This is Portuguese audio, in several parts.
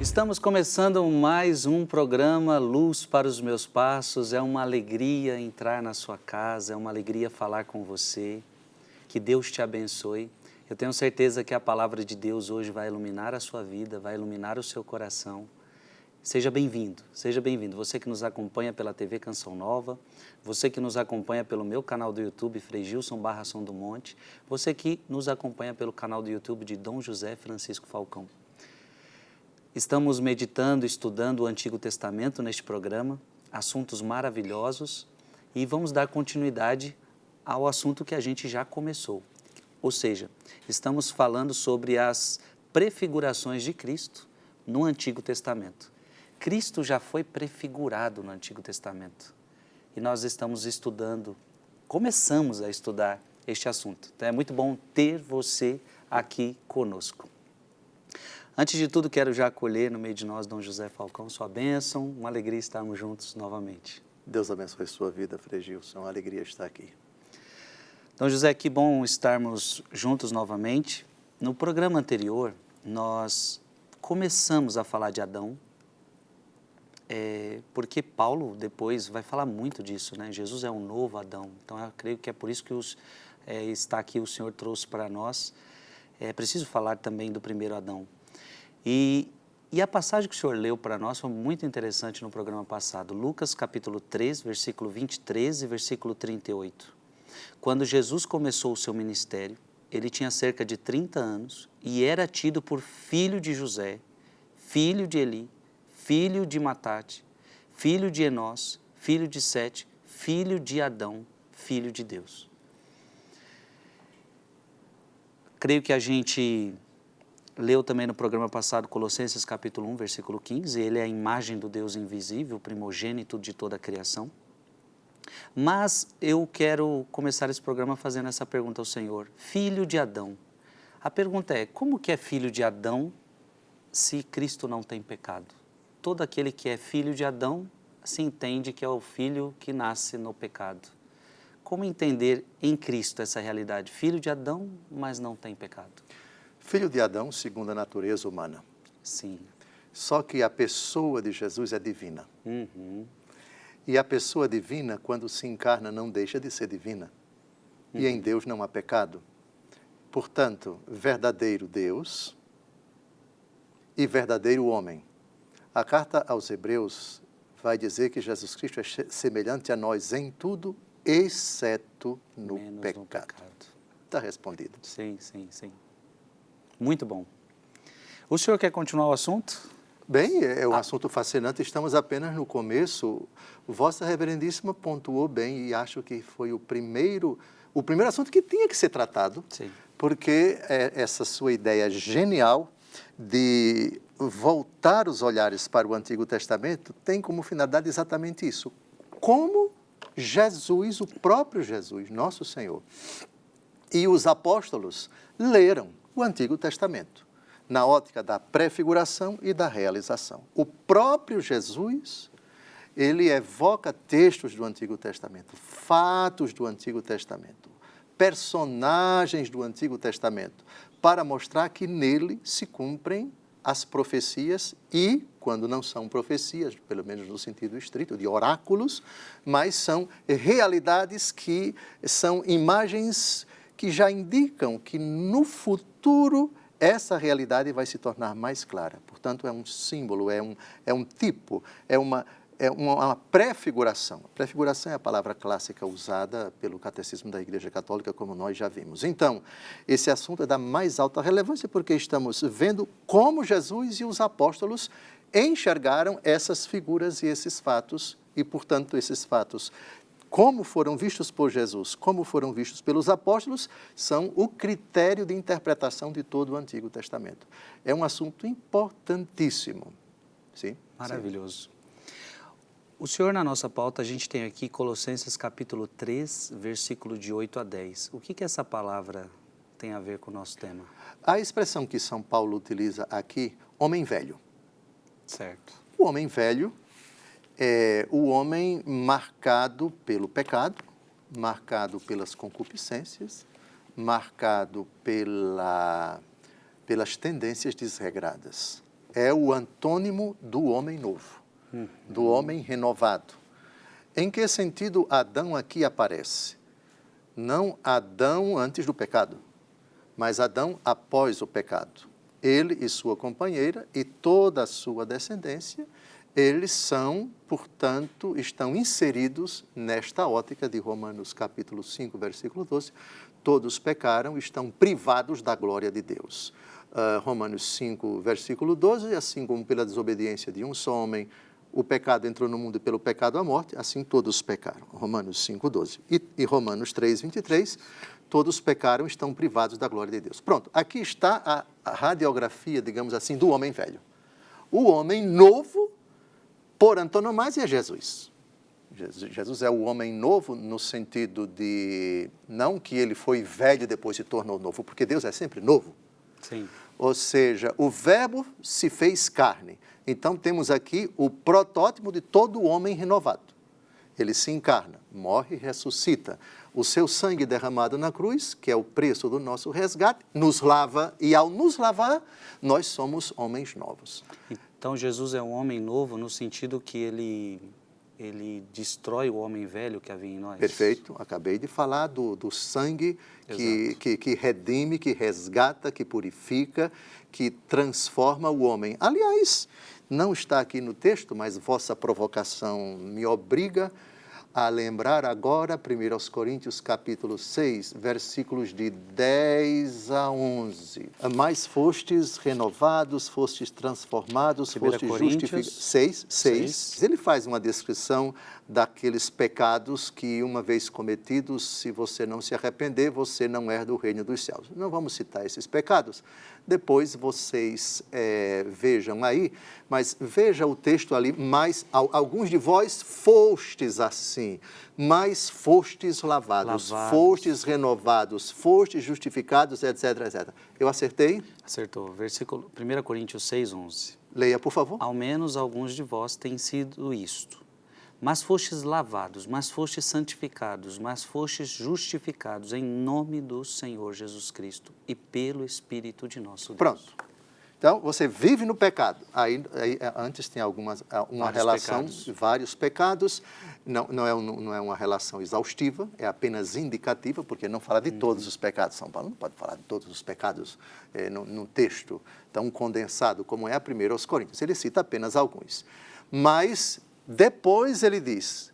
Estamos começando mais um programa Luz para os Meus Passos. É uma alegria entrar na sua casa, é uma alegria falar com você. Que Deus te abençoe. Eu tenho certeza que a palavra de Deus hoje vai iluminar a sua vida, vai iluminar o seu coração. Seja bem-vindo, seja bem-vindo. Você que nos acompanha pela TV Canção Nova, você que nos acompanha pelo meu canal do YouTube, Frei Gilson / Som do Monte, você que nos acompanha pelo canal do YouTube de Dom José Francisco Falcão. Estamos meditando, estudando o Antigo Testamento neste programa, assuntos maravilhosos, e vamos dar continuidade ao assunto que a gente já começou. Ou seja, estamos falando sobre as prefigurações de Cristo no Antigo Testamento. Cristo já foi prefigurado no Antigo Testamento e nós estamos estudando, começamos a estudar este assunto. Então é muito bom ter você aqui conosco. Antes de tudo, quero já acolher no meio de nós Dom José Falcão, sua bênção, uma alegria estarmos juntos novamente. Deus abençoe sua vida, Frei Gilson, é uma alegria estar aqui. Dom José, que bom estarmos juntos novamente. No programa anterior, nós começamos a falar de Adão, porque Paulo depois vai falar muito disso, né? Jesus é um novo Adão, então eu creio que é por isso que está aqui o Senhor trouxe para nós. É preciso falar também do primeiro Adão. E a passagem que o Senhor leu para nós foi muito interessante no programa passado, Lucas capítulo 3, versículo 23 e versículo 38. Quando Jesus começou o seu ministério, ele tinha cerca de 30 anos e era tido por filho de José, filho de Eli, filho de Matate, filho de Enós, filho de Sete, filho de Adão, filho de Deus. Creio que a gente leu também no programa passado Colossenses capítulo 1, versículo 15, ele é a imagem do Deus invisível, primogênito de toda a criação. Mas eu quero começar esse programa fazendo essa pergunta ao Senhor, filho de Adão. A pergunta é, como que é filho de Adão se Cristo não tem pecado? Todo aquele que é filho de Adão se entende que é o filho que nasce no pecado. Como entender em Cristo essa realidade? Filho de Adão, mas não tem pecado. Filho de Adão segundo a natureza humana. Sim. Só que a pessoa de Jesus é divina. Uhum. E a pessoa divina, quando se encarna, não deixa de ser divina. E em Deus não há pecado. Portanto, verdadeiro Deus e verdadeiro homem. A carta aos Hebreus vai dizer que Jesus Cristo é semelhante a nós em tudo, exceto no pecado. Está respondido. Sim, sim, sim. Muito bom. O senhor quer continuar o assunto? Bem, é um assunto fascinante, estamos apenas no começo. Vossa Reverendíssima pontuou bem e acho que foi o primeiro assunto que tinha que ser tratado. Sim. Porque essa sua ideia genial de voltar os olhares para o Antigo Testamento tem como finalidade exatamente isso. Como Jesus, o próprio Jesus, nosso Senhor, e os apóstolos leram o Antigo Testamento, na ótica da prefiguração e da realização. O próprio Jesus, ele evoca textos do Antigo Testamento, fatos do Antigo Testamento, personagens do Antigo Testamento, para mostrar que nele se cumprem as profecias e, quando não são profecias, pelo menos no sentido estrito, de oráculos, mas são realidades que são imagens que já indicam que no futuro essa realidade vai se tornar mais clara. Portanto, é um símbolo, é um tipo, é uma prefiguração. Prefiguração é a palavra clássica usada pelo Catecismo da Igreja Católica, como nós já vimos. Então, esse assunto é da mais alta relevância porque estamos vendo como Jesus e os apóstolos enxergaram essas figuras e esses fatos, e, portanto, esses fatos, como foram vistos por Jesus, como foram vistos pelos apóstolos, são o critério de interpretação de todo o Antigo Testamento. É um assunto importantíssimo. Sim? Maravilhoso. O senhor, na nossa pauta, a gente tem aqui Colossenses capítulo 3, versículo de 8 a 10. O que essa palavra tem a ver com o nosso tema? A expressão que São Paulo utiliza aqui, homem velho. Certo. O homem velho é o homem marcado pelo pecado, marcado pelas concupiscências, marcado pelas tendências desregradas. é o antônimo do homem novo, do homem renovado. Em que sentido Adão aqui aparece? Não Adão antes do pecado, mas Adão após o pecado. Ele e sua companheira e toda a sua descendência, eles são, portanto, estão inseridos nesta ótica de Romanos capítulo 5, versículo 12. Todos pecaram, estão privados da glória de Deus. Romanos 5, versículo 12, assim como pela desobediência de um só homem, o pecado entrou no mundo e pelo pecado a morte, assim todos pecaram. Romanos 5, 12. E Romanos 3, 23, todos pecaram, estão privados da glória de Deus. Pronto, aqui está a radiografia, digamos assim, do homem velho. O homem novo, por antonomasia, é Jesus. Jesus é o homem novo no sentido de, não que ele foi velho e depois se tornou novo, porque Deus é sempre novo. Sim. Ou seja, o verbo se fez carne. Então temos aqui o protótipo de todo homem renovado. Ele se encarna, morre e ressuscita. O seu sangue derramado na cruz, que é o preço do nosso resgate, nos lava e ao nos lavar, nós somos homens novos. Então Jesus é um homem novo no sentido que ele destrói o homem velho que havia em nós. Perfeito. Acabei de falar do sangue que redime, que resgata, que purifica, que transforma o homem. Aliás, não está aqui no texto, mas vossa provocação me obriga a lembrar agora, 1 Coríntios capítulo 6, versículos de 10 a 11. Mas fostes renovados, fostes transformados, fostes justificados. 6. Ele faz uma descrição daqueles pecados que, uma vez cometidos, se você não se arrepender, você não herda o reino dos céus. Não vamos citar esses pecados. Depois vocês vejam aí, mas veja o texto ali, mas alguns de vós fostes assim, mas fostes lavados, fostes renovados, fostes justificados, etc, etc. Eu acertei? Acertou. Versículo 1 Coríntios 6, 11. Leia, por favor. Ao menos alguns de vós têm sido isto. Mas fostes lavados, mas fostes santificados, mas fostes justificados em nome do Senhor Jesus Cristo e pelo Espírito de nosso Deus. Pronto. Então, você vive no pecado. Aí antes tem uma relação, vários pecados. Não é uma relação exaustiva, é apenas indicativa, porque não fala de todos os pecados. São Paulo não pode falar de todos os pecados num texto tão condensado como é a 1 Coríntios. Ele cita apenas alguns. Mas depois ele diz,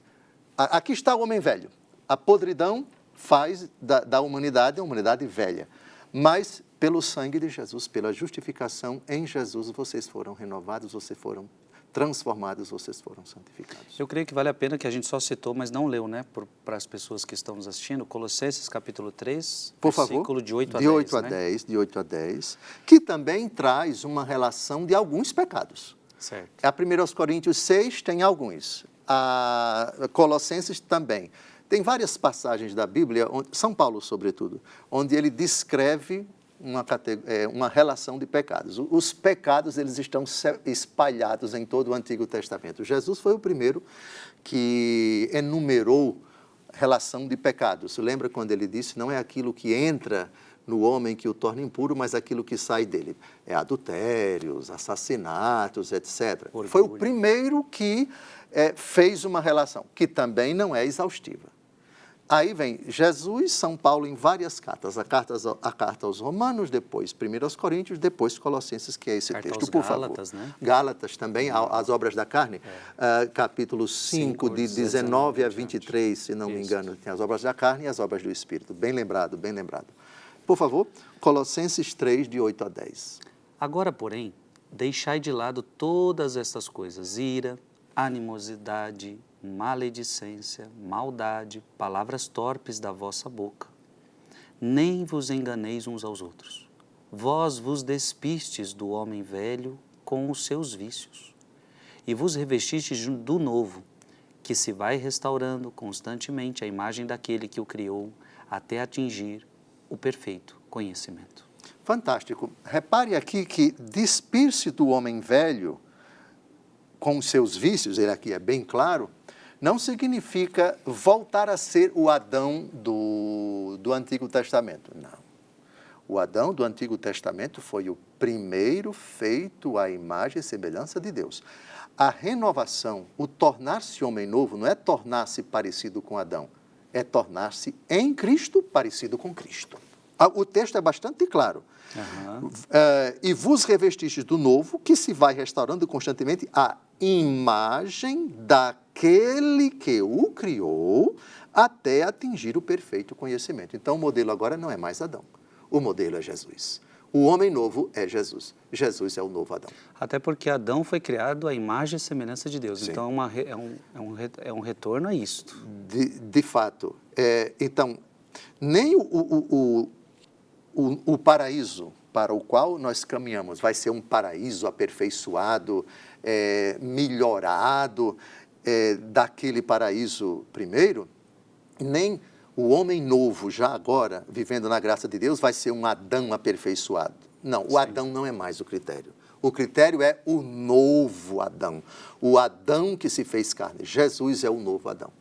aqui está o homem velho. A podridão faz da humanidade uma humanidade velha. Mas pelo sangue de Jesus, pela justificação em Jesus, vocês foram renovados, vocês foram transformados, vocês foram santificados. Eu creio que vale a pena, que a gente só citou, mas não leu, né? Para as pessoas que estão nos assistindo, Colossenses capítulo 3, por versículo favor, de 8 a 10. De 8 a 10, que também traz uma relação de alguns pecados. Certo. A 1 Coríntios 6 tem alguns, a Colossenses também. Tem várias passagens da Bíblia, São Paulo sobretudo, onde ele descreve uma relação de pecados. Os pecados, eles estão espalhados em todo o Antigo Testamento. Jesus foi o primeiro que enumerou relação de pecados. Lembra quando ele disse, não é aquilo que entra no homem que o torna impuro, mas aquilo que sai dele. É adultérios, assassinatos, etc. Orgulho. Foi o primeiro que fez uma relação, que também não é exaustiva. Aí vem Jesus, São Paulo em várias cartas. A carta aos Romanos, depois 1 aos Coríntios, depois Colossenses, que é esse carta texto, aos por Gálatas, favor. Né? Gálatas também, as obras da carne, capítulo 5, de 19 a 23, se não me engano. Tem as obras da carne e as obras do Espírito. Bem lembrado, bem lembrado. Por favor, Colossenses 3, de 8 a 10. Agora, porém, deixai de lado todas estas coisas, ira, animosidade, maledicência, maldade, palavras torpes da vossa boca. Nem vos enganeis uns aos outros. Vós vos despistes do homem velho com os seus vícios, e vos revestistes do novo, que se vai restaurando constantemente a imagem daquele que o criou, até atingir o perfeito conhecimento. Fantástico. Repare aqui que despir-se do homem velho com os seus vícios, ele aqui é bem claro, não significa voltar a ser o Adão do Antigo Testamento, não. O Adão do Antigo Testamento foi o primeiro feito à imagem e semelhança de Deus. A renovação, o tornar-se homem novo, não é tornar-se parecido com Adão, é tornar-se em Cristo parecido com Cristo. O texto é bastante claro. E vos revestistes do novo, que se vai restaurando constantemente a imagem daquele que o criou, até atingir o perfeito conhecimento. Então, o modelo agora não é mais Adão. O modelo é Jesus. O homem novo é Jesus. Jesus é o novo Adão. Até porque Adão foi criado à imagem e semelhança de Deus. Sim. Então, é um retorno a isto. De fato. Então, nem o paraíso para o qual nós caminhamos vai ser um paraíso aperfeiçoado, melhorado daquele paraíso primeiro, nem o homem novo, já agora, vivendo na graça de Deus, vai ser um Adão aperfeiçoado. Não, o Adão não é mais o critério. O critério é o novo Adão. O Adão que se fez carne. Jesus é o novo Adão.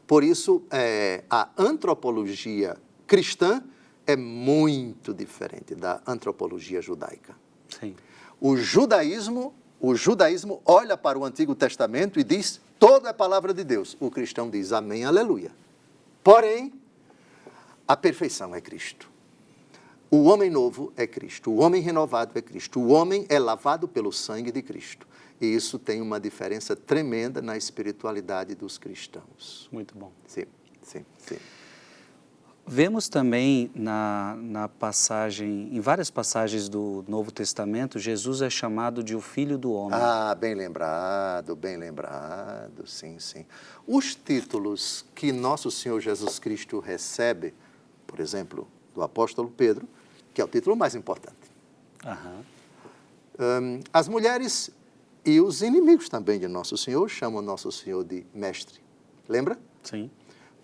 Por isso, a antropologia cristã é muito diferente da antropologia judaica. Sim. O judaísmo olha para o Antigo Testamento e diz, toda é palavra de Deus. O cristão diz, amém, aleluia. Porém, a perfeição é Cristo. O homem novo é Cristo. O homem renovado é Cristo. O homem é lavado pelo sangue de Cristo. E isso tem uma diferença tremenda na espiritualidade dos cristãos. Muito bom. Sim, sim, sim. Vemos também na passagem, em várias passagens do Novo Testamento, Jesus é chamado de o Filho do Homem. Ah, bem lembrado, sim, sim. Os títulos que nosso Senhor Jesus Cristo recebe, por exemplo, do apóstolo Pedro, que é o título mais importante. As mulheres e os inimigos também de nosso Senhor chamam nosso Senhor de mestre. Lembra? Sim.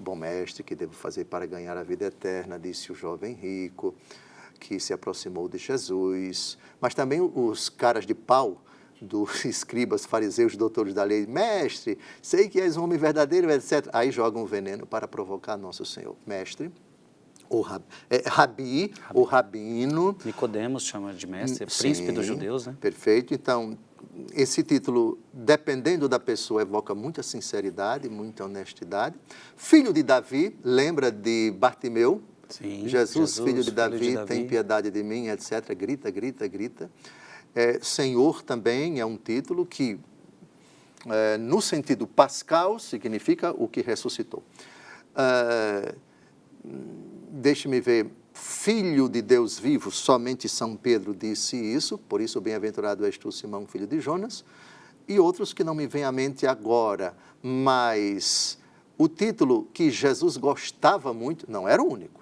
Bom mestre, que devo fazer para ganhar a vida eterna, disse o jovem rico, que se aproximou de Jesus. Mas também os caras de pau, dos escribas, fariseus, doutores da lei, mestre, sei que és um homem verdadeiro, etc. Aí jogam veneno para provocar nosso Senhor. Mestre, ou rabi, ou rabino. Nicodemos chama de mestre, príncipe dos judeus, né? Perfeito. Então, esse título, dependendo da pessoa, evoca muita sinceridade, muita honestidade. Filho de Davi, lembra de Bartimeu? Sim, Jesus, filho de Davi, tem piedade de mim, etc. Grita, grita, grita. Senhor também é um título que, no sentido pascal, significa o que ressuscitou. Deixe-me ver. Filho de Deus vivo, somente São Pedro disse isso, por isso bem-aventurado és tu, Simão, filho de Jonas, e outros que não me vêm à mente agora, mas o título que Jesus gostava muito, não era o único,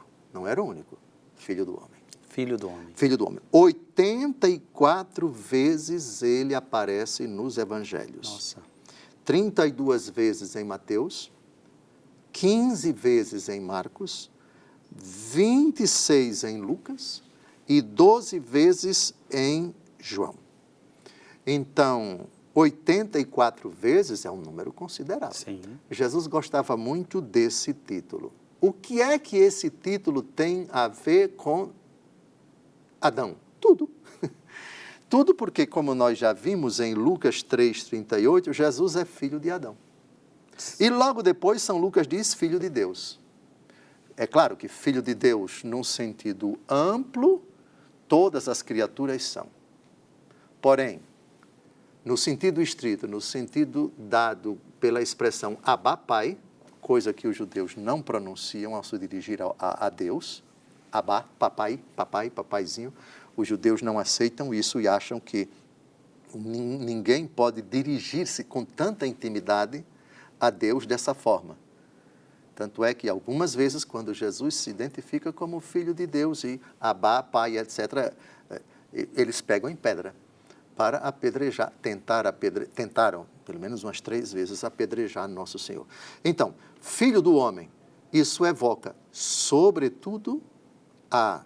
Filho do Homem. Filho do Homem. Filho do Homem. 84 vezes ele aparece nos evangelhos. Nossa. 32 vezes em Mateus, 15 vezes em Marcos, 26 em Lucas e 12 vezes em João. Então, 84 vezes é um número considerável. Sim. Jesus gostava muito desse título. O que é que esse título tem a ver com Adão? Tudo. Tudo porque, como nós já vimos em Lucas 3,38, Jesus é filho de Adão. E logo depois, São Lucas diz filho de Deus. É claro que filho de Deus, num sentido amplo, todas as criaturas são. Porém, no sentido estrito, no sentido dado pela expressão Abá, Pai, coisa que os judeus não pronunciam ao se dirigir a Deus, Abá, papai, papai, papaizinho, os judeus não aceitam isso e acham que ninguém pode dirigir-se com tanta intimidade a Deus dessa forma. Tanto é que algumas vezes, quando Jesus se identifica como Filho de Deus e Abá, Pai, etc., eles pegam em pedra para apedrejar, tentaram, pelo menos umas 3 vezes, apedrejar Nosso Senhor. Então, Filho do Homem, isso evoca, sobretudo, a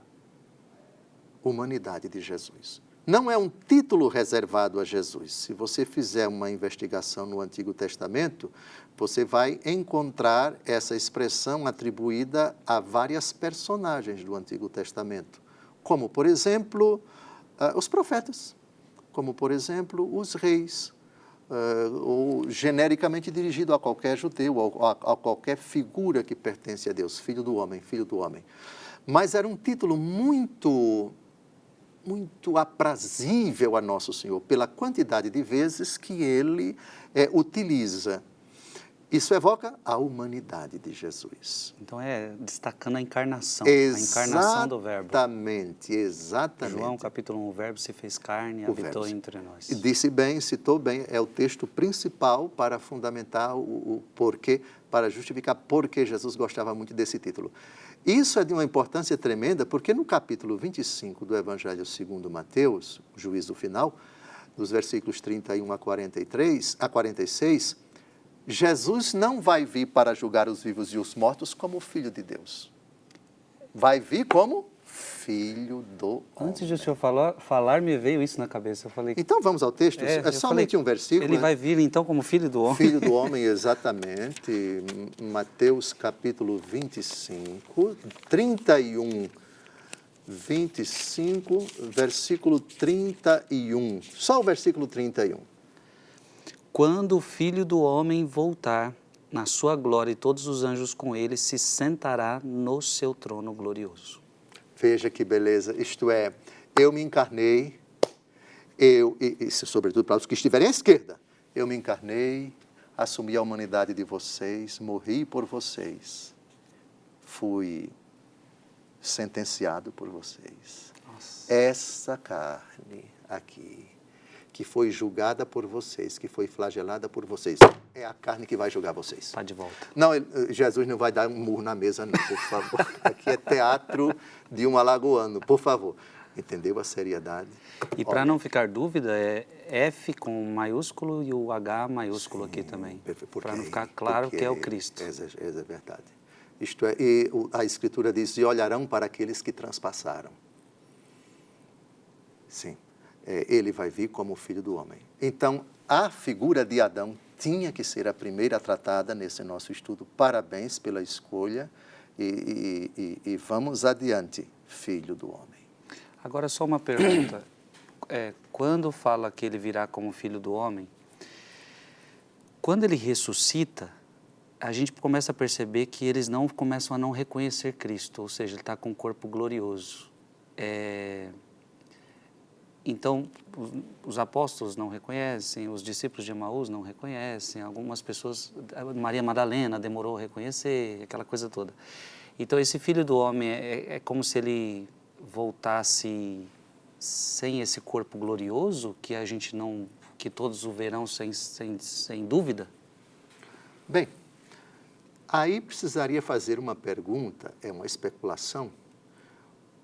humanidade de Jesus. Não é um título reservado a Jesus. Se você fizer uma investigação no Antigo Testamento, você vai encontrar essa expressão atribuída a várias personagens do Antigo Testamento. como, por exemplo, os profetas, como, por exemplo, os reis, ou genericamente dirigido a qualquer judeu, a qualquer figura que pertence a Deus, filho do homem, filho do homem. Mas era um título muito aprazível a Nosso Senhor, pela quantidade de vezes que ele utiliza. Isso evoca a humanidade de Jesus. Então destacando a encarnação do Verbo. Exatamente. João capítulo 1, o Verbo se fez carne e habitou entre nós. Disse bem, citou bem, é o texto principal para fundamentar o porquê, para justificar por que Jesus gostava muito desse título. Isso é de uma importância tremenda, porque no capítulo 25 do Evangelho segundo Mateus, o juízo final, dos versículos 31 a 46, Jesus não vai vir para julgar os vivos e os mortos como Filho de Deus. Vai vir como Filho do Homem. Antes de o senhor falar, me veio isso na cabeça. Eu falei, então vamos ao texto, é somente um versículo. Ele vai vir então como Filho do Homem. Filho do Homem, exatamente. Mateus capítulo 25, 31, 25, versículo 31. Só o versículo 31. Quando o Filho do Homem voltar na sua glória e todos os anjos com ele, se sentará no seu trono glorioso. Veja que beleza, isto é, eu me encarnei, sobretudo para os que estiverem à esquerda, eu me encarnei, assumi a humanidade de vocês, morri por vocês, fui sentenciado por vocês. Nossa. Essa carne aqui, que foi julgada por vocês, que foi flagelada por vocês, é a carne que vai julgar vocês. Está de volta. Não, Jesus não vai dar um murro na mesa, não, por favor. Aqui é teatro de um alagoano, por favor. Entendeu a seriedade? E para não ficar dúvida, é F com maiúsculo e o H maiúsculo. Sim, aqui também. Para não ficar claro que é o Cristo. É verdade. Isto é, e a Escritura diz, e olharão para aqueles que transpassaram. Sim. Ele vai vir como Filho do Homem. Então, a figura de Adão tinha que ser a primeira tratada nesse nosso estudo. Parabéns pela escolha e vamos adiante, Filho do Homem. Agora, só uma pergunta. Quando fala que ele virá como Filho do Homem, quando ele ressuscita, a gente começa a perceber que eles começam a não reconhecer Cristo, ou seja, ele está com um corpo glorioso. Então, os apóstolos não reconhecem, os discípulos de Emaús não reconhecem, algumas pessoas, Maria Madalena demorou a reconhecer, aquela coisa toda. Então, esse Filho do Homem é como se ele voltasse sem esse corpo glorioso, que a gente não, que todos o verão sem dúvida? Bem, aí precisaria fazer uma pergunta, é uma especulação.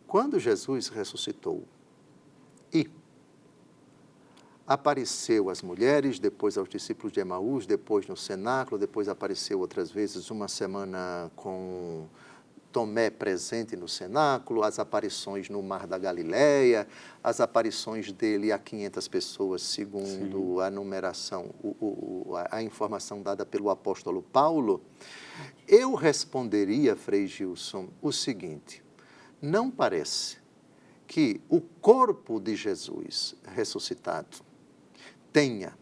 Quando Jesus ressuscitou, e apareceu às mulheres, depois aos discípulos de Emaús, depois no cenáculo, depois apareceu outras vezes, uma semana com Tomé presente no cenáculo, as aparições no Mar da Galileia, as aparições dele a 500 pessoas, segundo Sim. a numeração, a informação dada pelo apóstolo Paulo. Eu responderia, Frei Gilson, o seguinte: não parece que o corpo de Jesus ressuscitado tenha,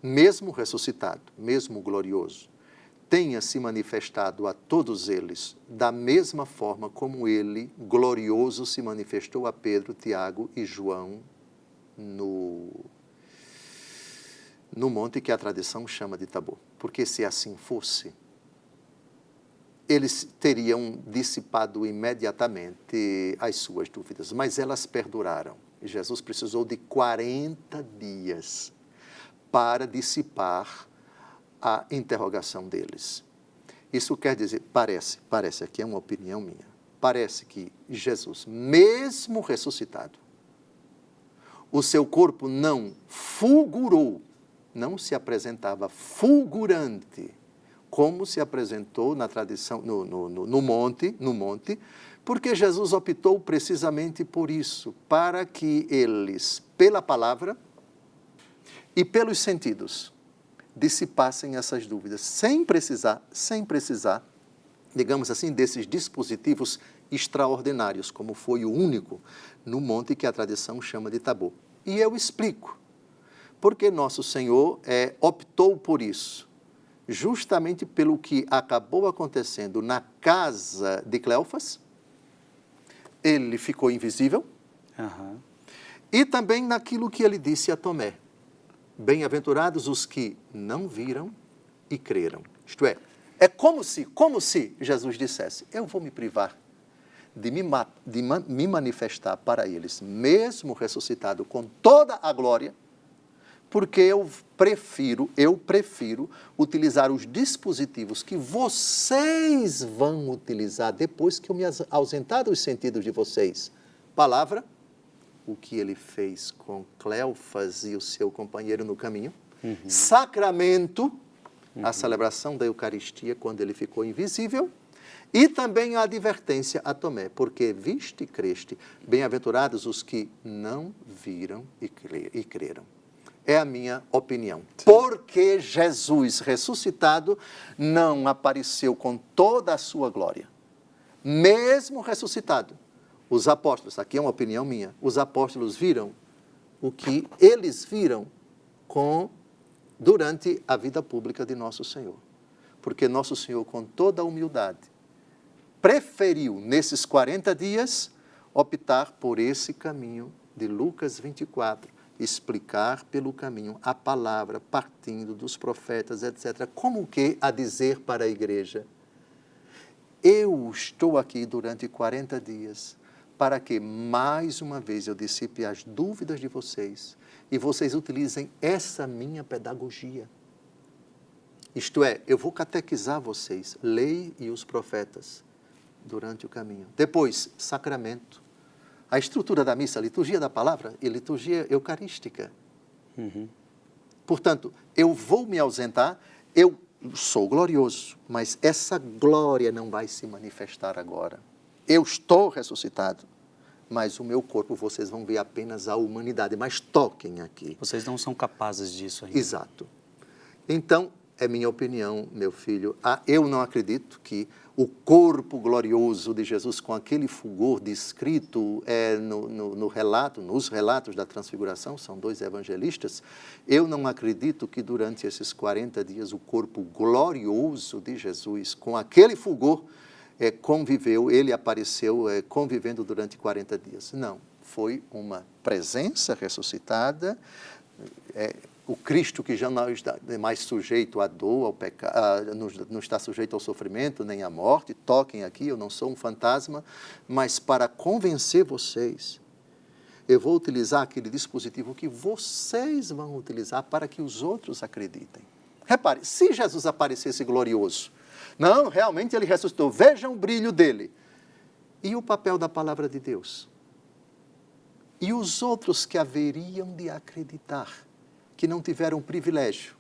mesmo ressuscitado, mesmo glorioso, tenha se manifestado a todos eles da mesma forma como ele, glorioso, se manifestou a Pedro, Tiago e João no monte que a tradição chama de Tabor. Porque se assim fosse, eles teriam dissipado imediatamente as suas dúvidas, mas elas perduraram. E Jesus precisou de 40 dias para dissipar a interrogação deles. Isso quer dizer, parece, aqui é uma opinião minha, parece que Jesus, mesmo ressuscitado, o seu corpo não fulgurou, não se apresentava fulgurante, como se apresentou na tradição, no monte, porque Jesus optou precisamente por isso, para que eles, pela palavra e pelos sentidos, dissipassem essas dúvidas, sem precisar, digamos assim, desses dispositivos extraordinários, como foi o único no monte que a tradição chama de Tabor. E eu explico, porque nosso Senhor optou por isso, justamente pelo que acabou acontecendo na casa de Cleófas. Ele ficou invisível, e também naquilo que ele disse a Tomé: bem-aventurados os que não viram e creram. Isto é como se Jesus dissesse: eu vou me privar de me manifestar para eles, mesmo ressuscitado com toda a glória, porque eu prefiro utilizar os dispositivos que vocês vão utilizar depois que eu me ausentar dos sentidos de vocês. Palavra, o que ele fez com Cleófas e o seu companheiro no caminho. Sacramento, a celebração da Eucaristia quando ele ficou invisível. E também a advertência a Tomé: porque viste e creste, bem-aventurados os que não viram e creram. É a minha opinião. Sim. Porque Jesus ressuscitado não apareceu com toda a sua glória. Mesmo ressuscitado, os apóstolos, aqui é uma opinião minha, os apóstolos viram o que eles viram durante a vida pública de nosso Senhor. Porque nosso Senhor, com toda a humildade, preferiu, nesses 40 dias, optar por esse caminho de Lucas 24, explicar pelo caminho a palavra partindo dos profetas, etc. Como que a dizer para a igreja: eu estou aqui durante 40 dias para que, mais uma vez, eu dissipe as dúvidas de vocês e vocês utilizem essa minha pedagogia. Isto é, eu vou catequizar vocês, lei e os profetas, durante o caminho. Depois, sacramento. A estrutura da missa, a liturgia da palavra e liturgia eucarística. Portanto, eu vou me ausentar, eu sou glorioso, mas essa glória não vai se manifestar agora. Eu estou ressuscitado, mas o meu corpo vocês vão ver apenas a humanidade, mas toquem aqui. Vocês não são capazes disso ainda. Exato. Então, é minha opinião, meu filho, eu não acredito que o corpo glorioso de Jesus, com aquele fulgor descrito nos relatos da transfiguração, são 2 evangelistas, eu não acredito que durante esses 40 dias o corpo glorioso de Jesus, com aquele fulgor, conviveu, ele apareceu convivendo durante 40 dias. Não, foi uma presença ressuscitada, o Cristo que já não está mais sujeito à dor, ao pecado, não está sujeito ao sofrimento nem à morte. Toquem aqui, eu não sou um fantasma, mas para convencer vocês, eu vou utilizar aquele dispositivo que vocês vão utilizar para que os outros acreditem. Repare, se Jesus aparecesse glorioso, não, realmente ele ressuscitou, vejam o brilho dele. E o papel da palavra de Deus? E os outros que haveriam de acreditar, que não tiveram privilégio?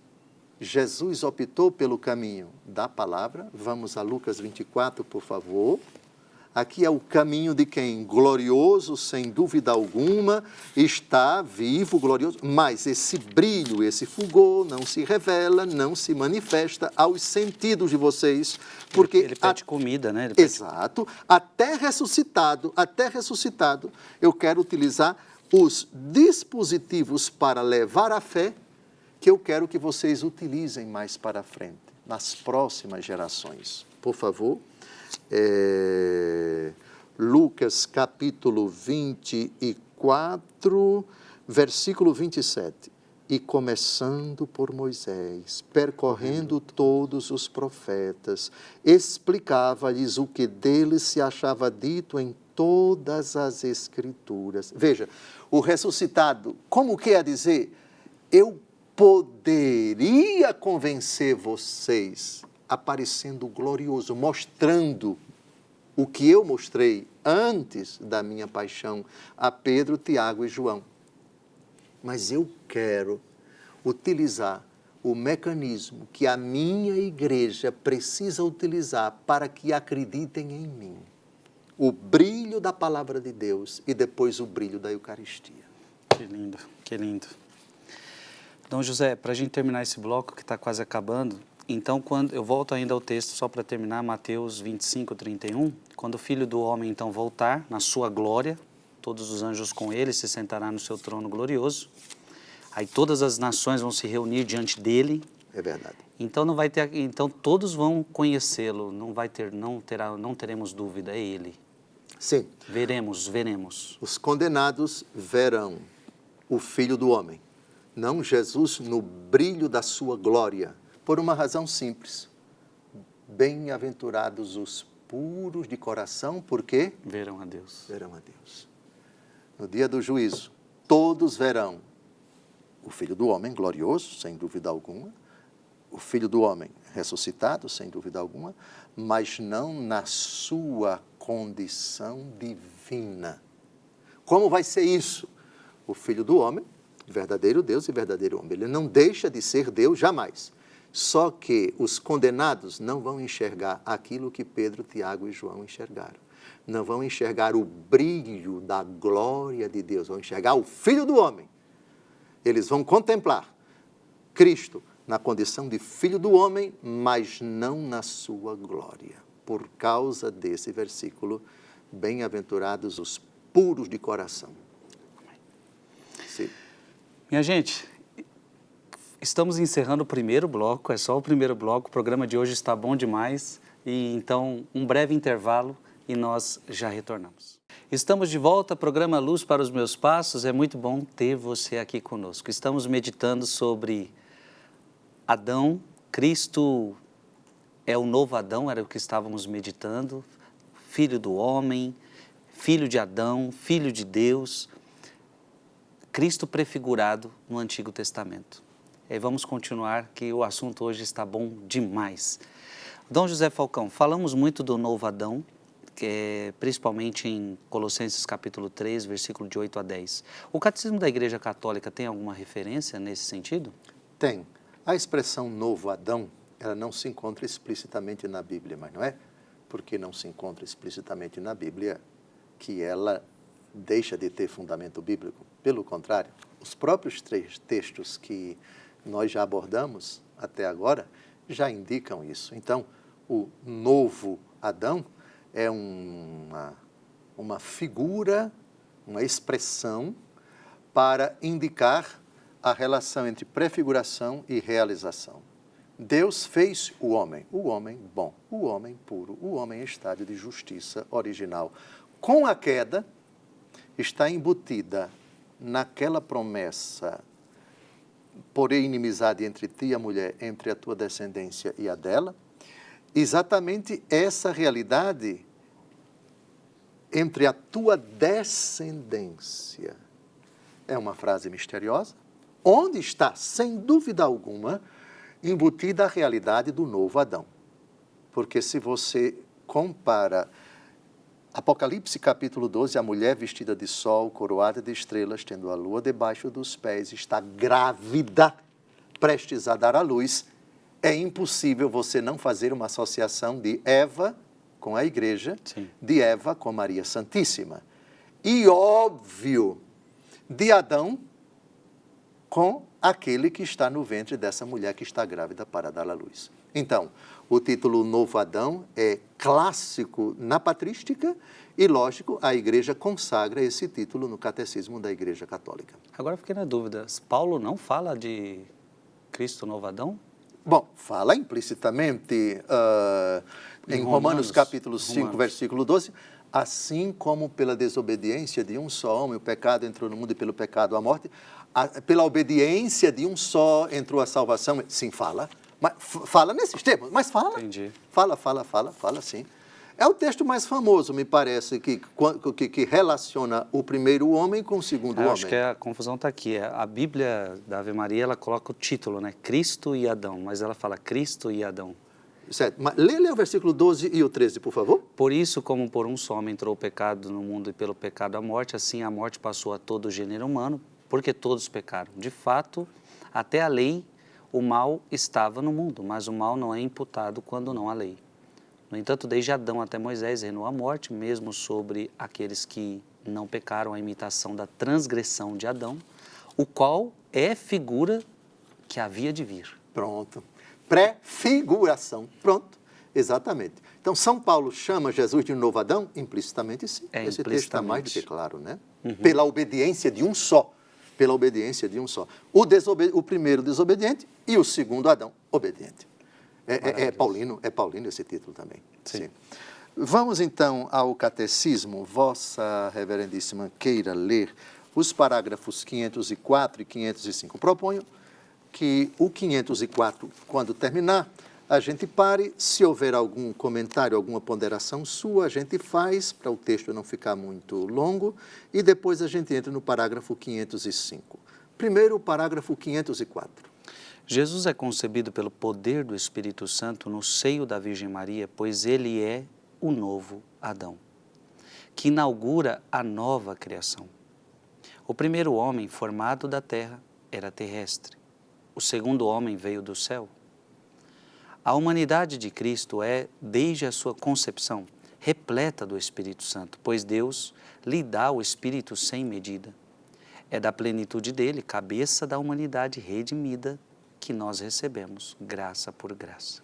Jesus optou pelo caminho da palavra. Vamos a Lucas 24, por favor. Aqui é o caminho de quem? Glorioso, sem dúvida alguma, está vivo, glorioso, mas esse brilho, esse fulgor não se revela, não se manifesta aos sentidos de vocês, porque... Ele pede comida, né? Exato. Até ressuscitado, eu quero utilizar os dispositivos para levar a fé, que eu quero que vocês utilizem mais para frente, nas próximas gerações. Por favor. Lucas capítulo 24, versículo 27. E começando por Moisés, percorrendo todos os profetas, explicava-lhes o que deles se achava dito em todas as Escrituras. Veja, o ressuscitado, como quer dizer? Eu poderia convencer vocês, aparecendo glorioso, mostrando o que eu mostrei antes da minha paixão a Pedro, Tiago e João. Mas eu quero utilizar o mecanismo que a minha igreja precisa utilizar para que acreditem em mim. O brilho da palavra de Deus e depois o brilho da Eucaristia. Que lindo, que lindo. Dom José, para a gente terminar esse bloco que está quase acabando, Então, quando eu volto ainda ao texto, só para terminar, Mateus 25, 31, quando o Filho do Homem então voltar na sua glória, todos os anjos com ele, se sentará no seu trono glorioso, aí todas as nações vão se reunir diante dele. É verdade. Então não vai ter, então todos vão conhecê-lo, não teremos dúvida, é ele. Sim. Veremos. Os condenados verão o Filho do Homem, não Jesus no brilho da sua glória, por uma razão simples. Bem-aventurados os puros de coração, porque Verão a Deus. verão a Deus. No dia do juízo, todos verão o Filho do Homem glorioso, sem dúvida alguma, o Filho do Homem ressuscitado, sem dúvida alguma, mas não na sua condição divina. Como vai ser isso? O Filho do Homem, verdadeiro Deus e verdadeiro homem, ele não deixa de ser Deus jamais. Só que os condenados não vão enxergar aquilo que Pedro, Tiago e João enxergaram. Não vão enxergar o brilho da glória de Deus, vão enxergar o Filho do Homem. Eles vão contemplar Cristo na condição de Filho do Homem, mas não na sua glória. Por causa desse versículo, bem-aventurados os puros de coração. Sim. Minha gente, estamos encerrando o primeiro bloco, é só o primeiro bloco, o programa de hoje está bom demais, e então um breve intervalo e nós já retornamos. Estamos de volta, programa Luz para os Meus Passos, é muito bom ter você aqui conosco. Estamos meditando sobre Adão, Cristo é o novo Adão, era o que estávamos meditando, filho do homem, filho de Adão, filho de Deus, Cristo prefigurado no Antigo Testamento. E vamos continuar, que o assunto hoje está bom demais. Dom José Falcão, falamos muito do novo Adão, que é, principalmente em Colossenses capítulo 3, versículo de 8 a 10. O Catecismo da Igreja Católica tem alguma referência nesse sentido? Tem. A expressão novo Adão, ela não se encontra explicitamente na Bíblia, mas não é porque não se encontra explicitamente na Bíblia que ela deixa de ter fundamento bíblico. Pelo contrário, os próprios três textos que nós já abordamos até agora já indicam isso. Então, o novo Adão é uma figura, uma expressão para indicar a relação entre prefiguração e realização. Deus fez o homem bom, o homem puro, o homem em estádio de justiça original. Com a queda, está embutida naquela promessa, porém inimizade entre ti e a mulher, entre a tua descendência e a dela, exatamente essa realidade entre a tua descendência. É uma frase misteriosa, onde está, sem dúvida alguma, embutida a realidade do novo Adão. Porque se você compara Apocalipse capítulo 12, a mulher vestida de sol, coroada de estrelas, tendo a lua debaixo dos pés, está grávida, prestes a dar à luz, é impossível você não fazer uma associação de Eva com a igreja, Sim. de Eva com Maria Santíssima. E óbvio, de Adão com aquele que está no ventre dessa mulher que está grávida para dar à luz. Então, o título Novo Adão é clássico na patrística e, lógico, a Igreja consagra esse título no Catecismo da Igreja Católica. Agora fiquei na dúvida, Paulo não fala de Cristo novo Adão? Bom, fala implicitamente em Romanos capítulo 5, versículo 12, assim como pela desobediência de um só homem, o pecado entrou no mundo e pelo pecado a morte, pela obediência de um só entrou a salvação. Sim, fala. Mas fala nesses termos, mas fala. Entendi. Fala, sim. É o texto mais famoso, me parece, que relaciona o primeiro homem com o segundo homem. Acho que a confusão está aqui. A Bíblia da Ave Maria, ela coloca o título, né? Cristo e Adão, mas ela fala Cristo e Adão. Certo. Mas lê o versículo 12 e o 13, por favor. Por isso, como por um só homem entrou o pecado no mundo e pelo pecado a morte, assim a morte passou a todo o gênero humano, porque todos pecaram. De fato, até a lei, o mal estava no mundo, mas o mal não é imputado quando não há lei. No entanto, desde Adão até Moisés reinou a morte, mesmo sobre aqueles que não pecaram, a imitação da transgressão de Adão, o qual é figura que havia de vir. Pronto. prefiguração. Pronto, exatamente. Então, São Paulo chama Jesus de um novo Adão? Implicitamente, sim. Esse texto está mais do que claro, né? Pela obediência de um só. Pela obediência de um só. O primeiro desobediente e o segundo Adão obediente. É paulino esse título também. Sim. Vamos então ao catecismo. Vossa Reverendíssima queira ler os parágrafos 504 e 505. Proponho que o 504, quando terminar, a gente pare. Se houver algum comentário, alguma ponderação sua, a gente faz, para o texto não ficar muito longo, e depois a gente entra no parágrafo 505. Primeiro, o parágrafo 504. Jesus é concebido pelo poder do Espírito Santo no seio da Virgem Maria, pois ele é o novo Adão, que inaugura a nova criação. O primeiro homem formado da terra era terrestre. O segundo homem veio do céu. A humanidade de Cristo é, desde a sua concepção, repleta do Espírito Santo, pois Deus lhe dá o Espírito sem medida. É da plenitude dele, cabeça da humanidade redimida, que nós recebemos, graça por graça.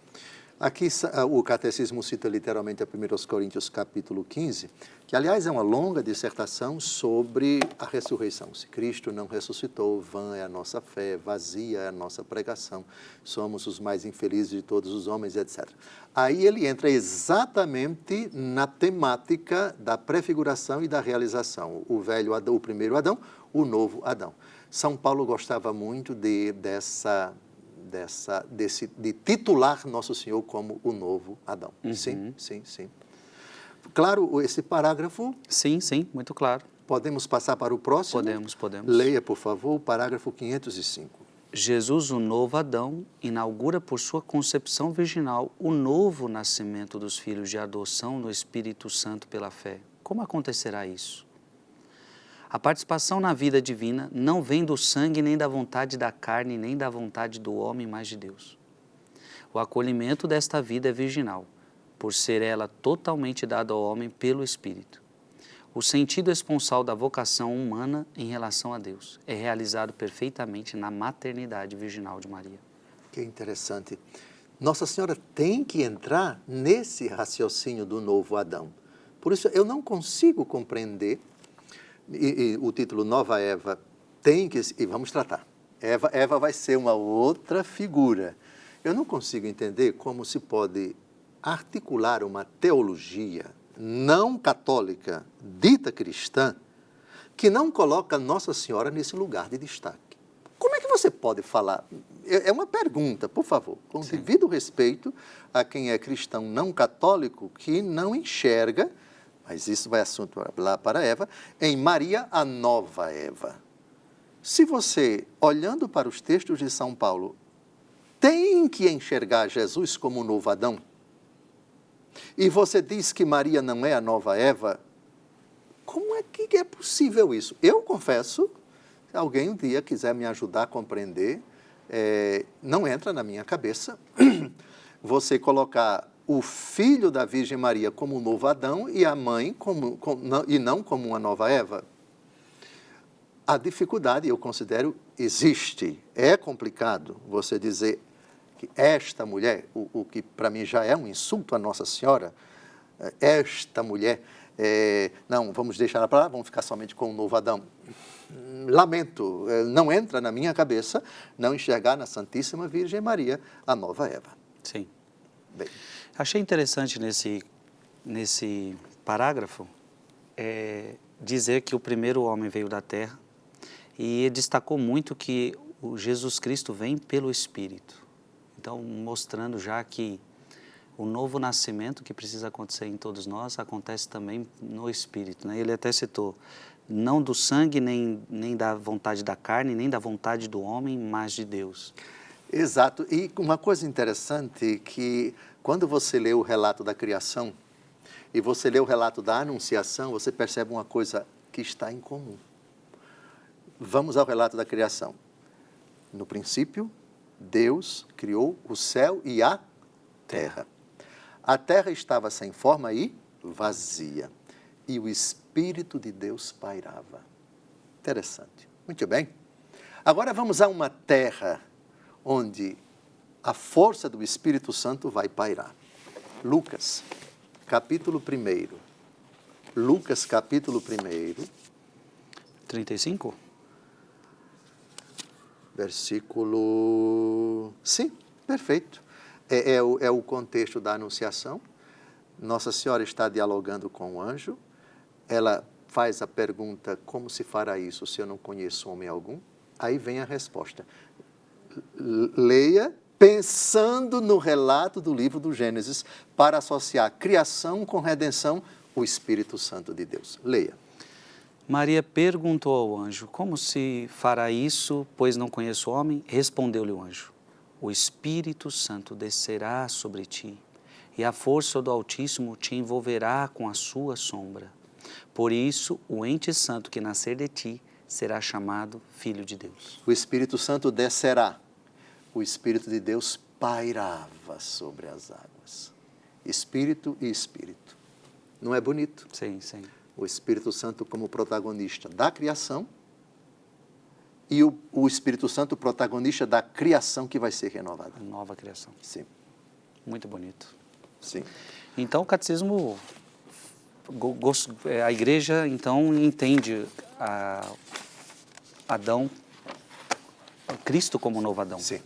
Aqui o Catecismo cita literalmente a 1 Coríntios capítulo 15, que aliás é uma longa dissertação sobre a ressurreição. Se Cristo não ressuscitou, vã é a nossa fé, vazia é a nossa pregação, somos os mais infelizes de todos os homens, etc. Aí ele entra exatamente na temática da prefiguração e da realização. O velho Adão, o primeiro Adão, o novo Adão. São Paulo gostava muito de titular Nosso Senhor como o novo Adão. Sim. Claro, esse parágrafo... Sim, muito claro. Podemos passar para o próximo? Podemos. Leia, por favor, o parágrafo 505. Jesus, o novo Adão, inaugura por sua concepção virginal o novo nascimento dos filhos de adoção no Espírito Santo pela fé. Como acontecerá isso? A participação na vida divina não vem do sangue, nem da vontade da carne, nem da vontade do homem, mas de Deus. O acolhimento desta vida é virginal, por ser ela totalmente dada ao homem pelo Espírito. O sentido esponsal da vocação humana em relação a Deus é realizado perfeitamente na maternidade virginal de Maria. Que interessante. Nossa Senhora tem que entrar nesse raciocínio do novo Adão. Por isso, eu não consigo compreender... E o título Nova Eva tem que... E vamos tratar. Eva vai ser uma outra figura. Eu não consigo entender como se pode articular uma teologia não católica, dita cristã, que não coloca Nossa Senhora nesse lugar de destaque. Como é que você pode falar? É uma pergunta, por favor, com devido respeito a quem é cristão não católico que não enxerga, mas isso vai assunto lá para Eva, em Maria, a nova Eva. Se você, olhando para os textos de São Paulo, tem que enxergar Jesus como o novo Adão, e você diz que Maria não é a nova Eva, como é que é possível isso? Eu confesso, se alguém um dia quiser me ajudar a compreender, não entra na minha cabeça você colocar o filho da Virgem Maria como o novo Adão e a mãe e não como uma nova Eva. A dificuldade, eu considero, existe. É complicado você dizer que esta mulher, o que para mim já é um insulto à Nossa Senhora, esta mulher, não, vamos deixar ela para lá, vamos ficar somente com o novo Adão. Lamento, não entra na minha cabeça não enxergar na Santíssima Virgem Maria a nova Eva. Sim. Bem. Achei interessante nesse parágrafo dizer que o primeiro homem veio da terra e destacou muito que o Jesus Cristo vem pelo Espírito. Então, mostrando já que o novo nascimento que precisa acontecer em todos nós acontece também no Espírito, né? Ele até citou, não do sangue, nem da vontade da carne, nem da vontade do homem, mas de Deus. Exato. E uma coisa interessante que quando você lê o relato da criação e você lê o relato da anunciação, você percebe uma coisa que está em comum. Vamos ao relato da criação. No princípio, Deus criou o céu e a terra. A terra estava sem forma e vazia, e o Espírito de Deus pairava. Interessante. Muito bem. Agora vamos a uma terra onde a força do Espírito Santo vai pairar. Lucas, capítulo 1. Lucas, capítulo 1. 35? Versículo... Sim, perfeito. É o contexto da anunciação. Nossa Senhora está dialogando com o anjo. Ela faz a pergunta, como se fará isso se eu não conheço homem algum? Aí vem a resposta. Leia pensando no relato do livro do Gênesis para associar criação com redenção, o Espírito Santo de Deus. Leia. Maria perguntou ao anjo, como se fará isso, pois não conheço homem? Respondeu-lhe o anjo, o Espírito Santo descerá sobre ti, e a força do Altíssimo te envolverá com a sua sombra. Por isso, o ente santo que nascer de ti será chamado Filho de Deus. O Espírito Santo descerá. O Espírito de Deus pairava sobre as águas. Espírito e Espírito. Não é bonito? Sim, sim. O Espírito Santo como protagonista da criação e o Espírito Santo protagonista da criação que vai ser renovada. A nova criação. Sim. Muito bonito. Sim. Então, o catecismo, a igreja, então, entende Adão, Cristo como novo Adão. Sim.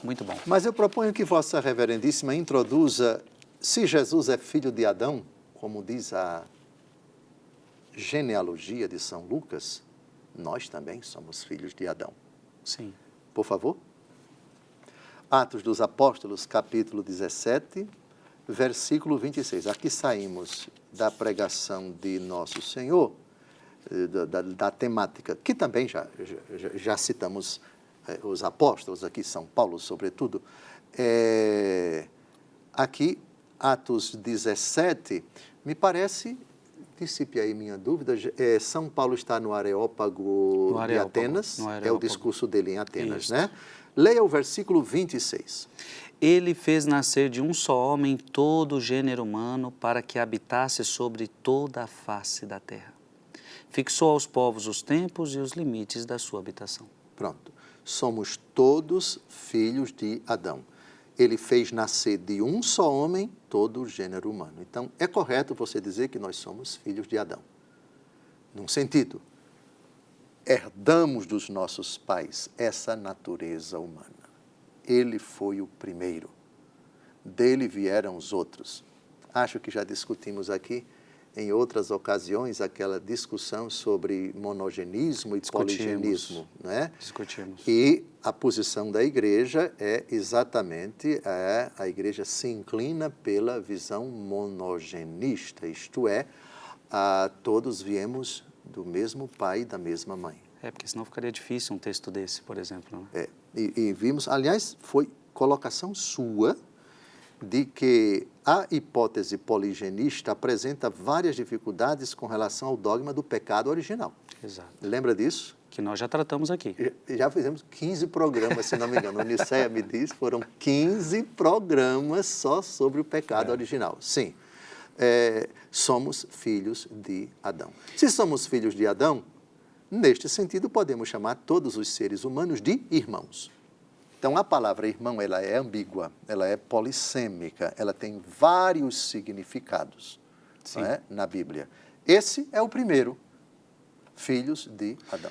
Muito bom. Mas eu proponho que Vossa Reverendíssima introduza, se Jesus é filho de Adão, como diz a genealogia de São Lucas, nós também somos filhos de Adão. Sim. Por favor. Atos dos Apóstolos, capítulo 17, versículo 26. Aqui saímos da pregação de Nosso Senhor, da temática, que também já citamos os apóstolos, aqui São Paulo, sobretudo. Aqui, Atos 17, me parece, dissipe aí minha dúvida, São Paulo está no Areópago de Atenas, é o discurso dele em Atenas, Isso. né? Leia o versículo 26. Ele fez nascer de um só homem todo o gênero humano para que habitasse sobre toda a face da terra. Fixou aos povos os tempos e os limites da sua habitação. Pronto. Somos todos filhos de Adão. Ele fez nascer de um só homem todo o gênero humano. Então, é correto você dizer que nós somos filhos de Adão. Num sentido, herdamos dos nossos pais essa natureza humana. Ele foi o primeiro. Dele vieram os outros. Acho que já discutimos aqui em outras ocasiões aquela discussão sobre monogenismo e poligenismo, né? Discutimos. E a posição da igreja é exatamente, a igreja se inclina pela visão monogenista, isto é, todos viemos do mesmo pai e da mesma mãe. Porque senão ficaria difícil um texto desse, por exemplo. Né? E vimos, aliás, foi colocação sua de que a hipótese poligenista apresenta várias dificuldades com relação ao dogma do pecado original. Exato. Lembra disso? Que nós já tratamos aqui. Já fizemos 15 programas, se não me engano. O Nicéia me diz, foram 15 programas só sobre o pecado original. Sim, somos filhos de Adão. Se somos filhos de Adão, neste sentido, podemos chamar todos os seres humanos de irmãos. Então, a palavra irmão, ela é ambígua, ela é polissêmica, ela tem vários significados, não é? Na Bíblia. Esse é o primeiro, filhos de Adão.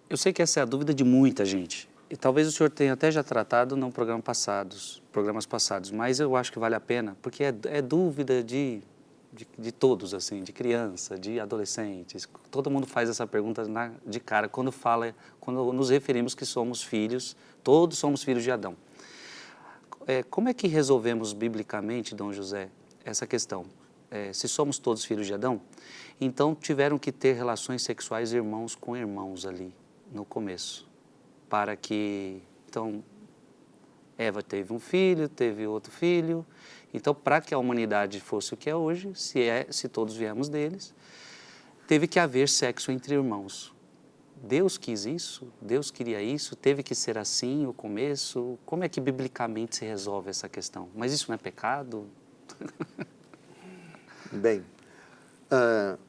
Eu sei que essa é a dúvida de muita gente. E talvez o senhor tenha até já tratado no programas passados, mas eu acho que vale a pena, porque é dúvida de todos, assim, de criança, de adolescentes. Todo mundo faz essa pergunta de cara quando nos referimos que somos filhos, todos somos filhos de Adão. Como é que resolvemos biblicamente, Dom José, essa questão? Se somos todos filhos de Adão, então tiveram que ter relações sexuais irmãos com irmãos ali, no começo, para que, então, Eva teve um filho, teve outro filho. Então, para que a humanidade fosse o que é hoje, se todos viemos deles, teve que haver sexo entre irmãos. Deus quis isso? Deus queria isso? Teve que ser assim o começo? Como é que biblicamente se resolve essa questão? Mas isso não é pecado? Bem,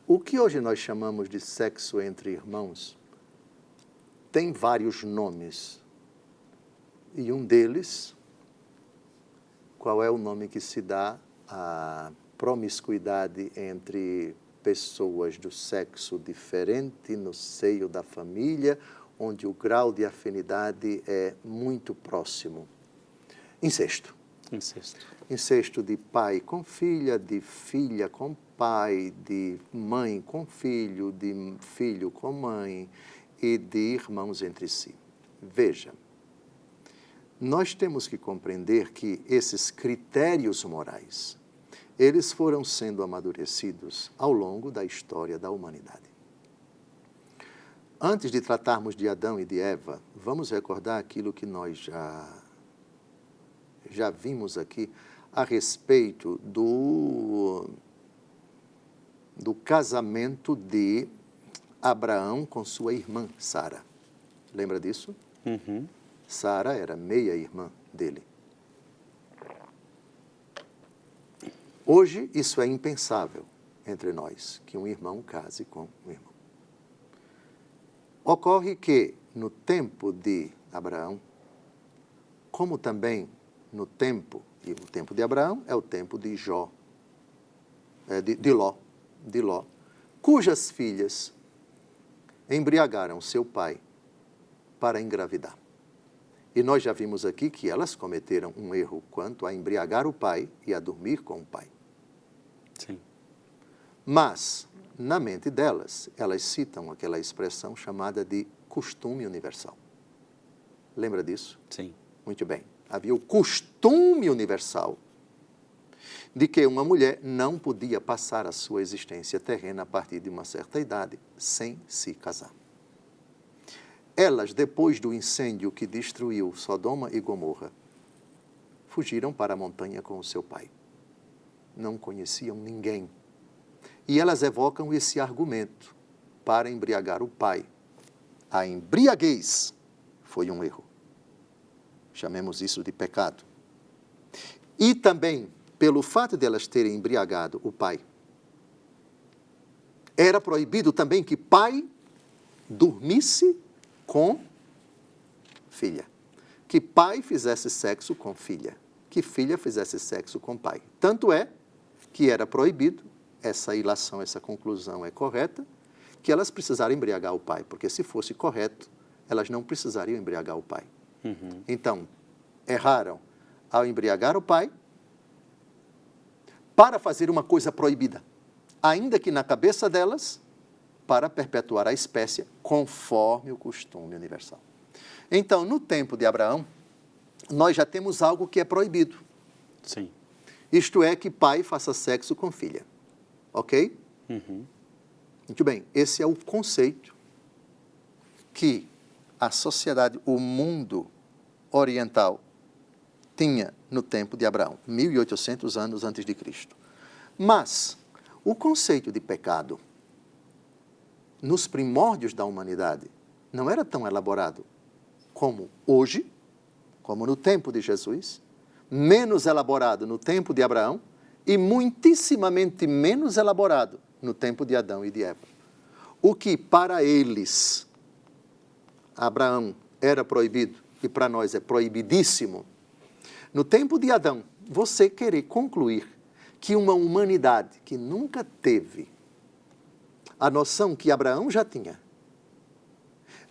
o que hoje nós chamamos de sexo entre irmãos tem vários nomes. E um deles, qual é o nome que se dá à promiscuidade entre pessoas do sexo diferente no seio da família, onde o grau de afinidade é muito próximo? Incesto. Incesto. Incesto de pai com filha, de filha com pai, de mãe com filho, de filho com mãe e de irmãos entre si. Veja, nós temos que compreender que esses critérios morais, eles foram sendo amadurecidos ao longo da história da humanidade. Antes de tratarmos de Adão e de Eva, vamos recordar aquilo que nós já vimos aqui a respeito do casamento de Abraão com sua irmã Sara. Lembra disso? Uhum. Sara era meia-irmã dele. Hoje, isso é impensável entre nós, que um irmão case com um irmão. Ocorre que, no tempo de Abraão, como também no tempo, e o tempo de Abraão é o tempo de de Ló, cujas filhas embriagaram seu pai para engravidar. E nós já vimos aqui que elas cometeram um erro quanto a embriagar o pai e a dormir com o pai. Sim. Mas, na mente delas, elas citam aquela expressão chamada de costume universal. Lembra disso? Sim. Muito bem. Havia o costume universal de que uma mulher não podia passar a sua existência terrena a partir de uma certa idade sem se casar. Elas, depois do incêndio que destruiu Sodoma e Gomorra, fugiram para a montanha com o seu pai. Não conheciam ninguém. E elas evocam esse argumento para embriagar o pai. A embriaguez foi um erro. Chamemos isso de pecado. E também, pelo fato de elas terem embriagado o pai, era proibido também que pai dormisse com filha. Que pai fizesse sexo com filha. Que filha fizesse sexo com pai. Tanto é que era proibido, essa ilação, essa conclusão é correta, que elas precisaram embriagar o pai, porque se fosse correto, elas não precisariam embriagar o pai. Uhum. Então, erraram ao embriagar o pai para fazer uma coisa proibida, ainda que na cabeça delas, para perpetuar a espécie conforme o costume universal. Então, no tempo de Abraão, nós já temos algo que é proibido. Sim. Isto é, que pai faça sexo com filha. Ok? Uhum. Muito bem. Esse é o conceito que a sociedade, o mundo oriental, tinha no tempo de Abraão, 1800 anos antes de Cristo. Mas o conceito de pecado, nos primórdios da humanidade, não era tão elaborado como hoje, como no tempo de Jesus, menos elaborado no tempo de Abraão e muitíssimamente menos elaborado no tempo de Adão e de Eva. O que para eles, Abraão, era proibido e para nós é proibidíssimo, no tempo de Adão, você querer concluir que uma humanidade que nunca teve a noção que Abraão já tinha,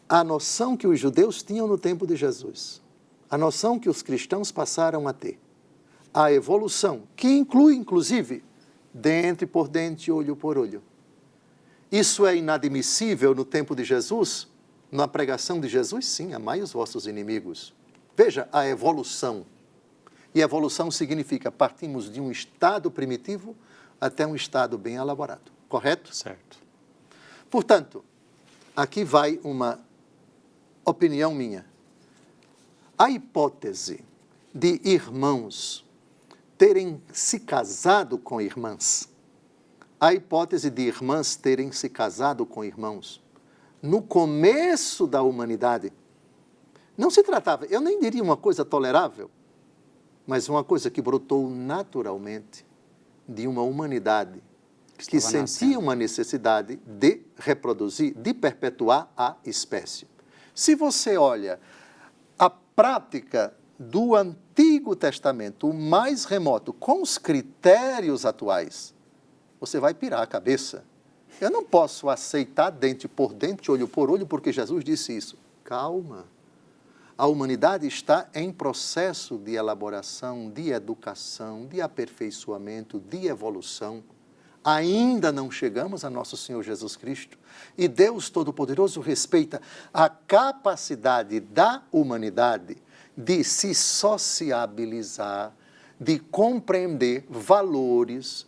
a noção que os judeus tinham no tempo de Jesus, a noção que os cristãos passaram a ter, a evolução, que inclui, inclusive, dente por dente, olho por olho. Isso é inadmissível no tempo de Jesus? Na pregação de Jesus, sim, amai os vossos inimigos. Veja a evolução. E evolução significa partimos de um estado primitivo até um estado bem elaborado. Correto? Certo. Portanto, aqui vai uma opinião minha. A hipótese de irmãos terem se casado com irmãs, a hipótese de irmãs terem se casado com irmãos, no começo da humanidade, não se tratava, eu nem diria uma coisa tolerável, mas uma coisa que brotou naturalmente de uma humanidade que sentia uma necessidade de reproduzir, de perpetuar a espécie. Se você olha a prática do Antigo Testamento, o mais remoto, com os critérios atuais, você vai pirar a cabeça. Eu não posso aceitar dente por dente, olho por olho, porque Jesus disse isso. Calma. A humanidade está em processo de elaboração, de educação, de aperfeiçoamento, de evolução. Ainda não chegamos a nosso Senhor Jesus Cristo. E Deus Todo-Poderoso respeita a capacidade da humanidade de se sociabilizar, de compreender valores,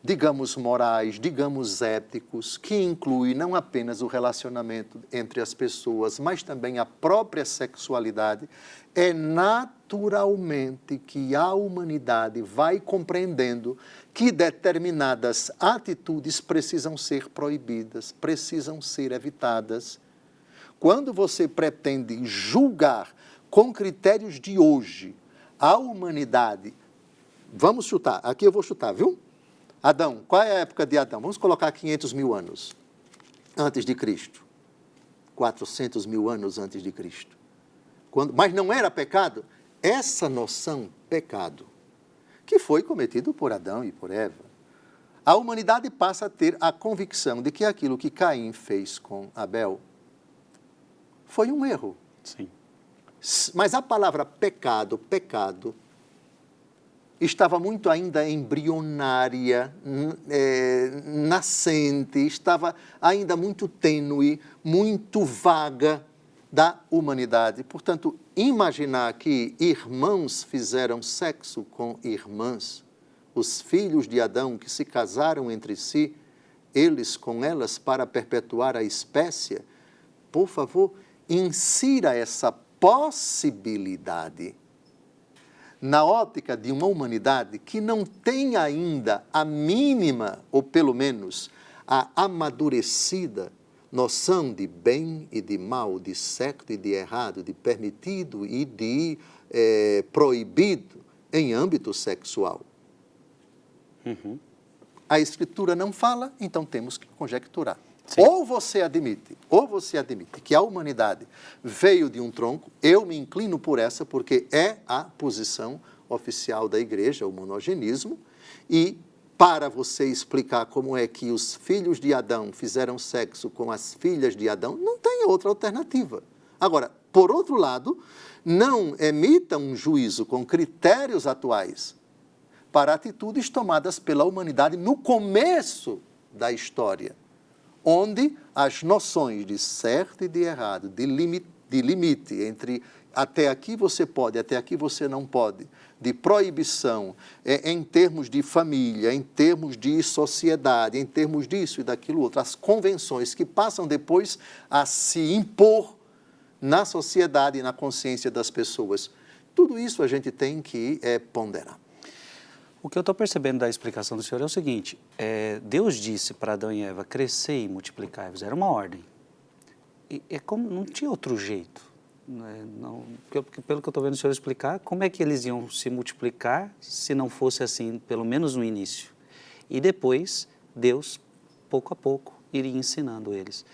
digamos morais, digamos éticos, que inclui não apenas o relacionamento entre as pessoas, mas também a própria sexualidade. É naturalmente que a humanidade vai compreendendo que determinadas atitudes precisam ser proibidas, precisam ser evitadas. Quando você pretende julgar com critérios de hoje a humanidade, vamos chutar, aqui eu vou chutar, viu? Adão, qual é a época de Adão? Vamos colocar 500 mil anos antes de Cristo. 400 mil anos antes de Cristo. Mas não era pecado? Essa noção, pecado, que foi cometido por Adão e por Eva. A humanidade passa a ter a convicção de que aquilo que Caim fez com Abel foi um erro. Sim. Mas a palavra pecado, estava muito ainda embrionária, nascente, estava ainda muito tênue, muito vaga da humanidade. Portanto, imaginar que irmãos fizeram sexo com irmãs, os filhos de Adão que se casaram entre si, eles com elas para perpetuar a espécie, por favor, insira essa possibilidade na ótica de uma humanidade que não tem ainda a mínima, ou pelo menos a amadurecida, noção de bem e de mal, de certo e de errado, de permitido e de proibido em âmbito sexual. Uhum. A Escritura não fala, então temos que conjecturar. Sim. Ou você admite que a humanidade veio de um tronco, eu me inclino por essa, porque é a posição oficial da igreja, o monogenismo, e para você explicar como é que os filhos de Adão fizeram sexo com as filhas de Adão, não tem outra alternativa. Agora, por outro lado, não emita um juízo com critérios atuais para atitudes tomadas pela humanidade no começo da história, onde as noções de certo e de errado, de limite entre até aqui você pode, até aqui você não pode, de proibição, em termos de família, em termos de sociedade, em termos disso e daquilo outro, as convenções que passam depois a se impor na sociedade e na consciência das pessoas. Tudo isso a gente tem que ponderar. O que eu estou percebendo da explicação do senhor é o seguinte, Deus disse para Adão e Eva, crescer e multiplicar-vos, era uma ordem. E como, não tinha outro jeito. Pelo que eu estou vendo o senhor explicar, como é que eles iam se multiplicar se não fosse assim, pelo menos no início? E depois, Deus, pouco a pouco, iria ensinando eles.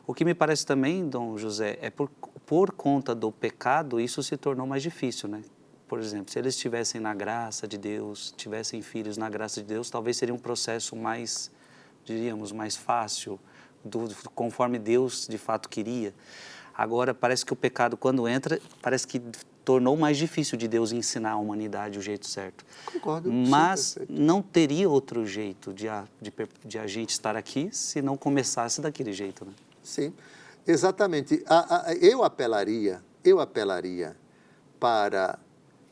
O que me parece também, Dom José, é por conta do pecado, isso se tornou mais difícil, né? Por exemplo, se eles estivessem na graça de Deus, tivessem filhos na graça de Deus, talvez seria um processo mais, diríamos, mais fácil, conforme Deus de fato queria. Agora, parece que o pecado, quando entra, parece que tornou mais difícil de Deus ensinar a humanidade o jeito certo. Concordo. Mas sim, não teria outro jeito de a gente estar aqui se não começasse daquele jeito, né? Sim, exatamente. Eu apelaria para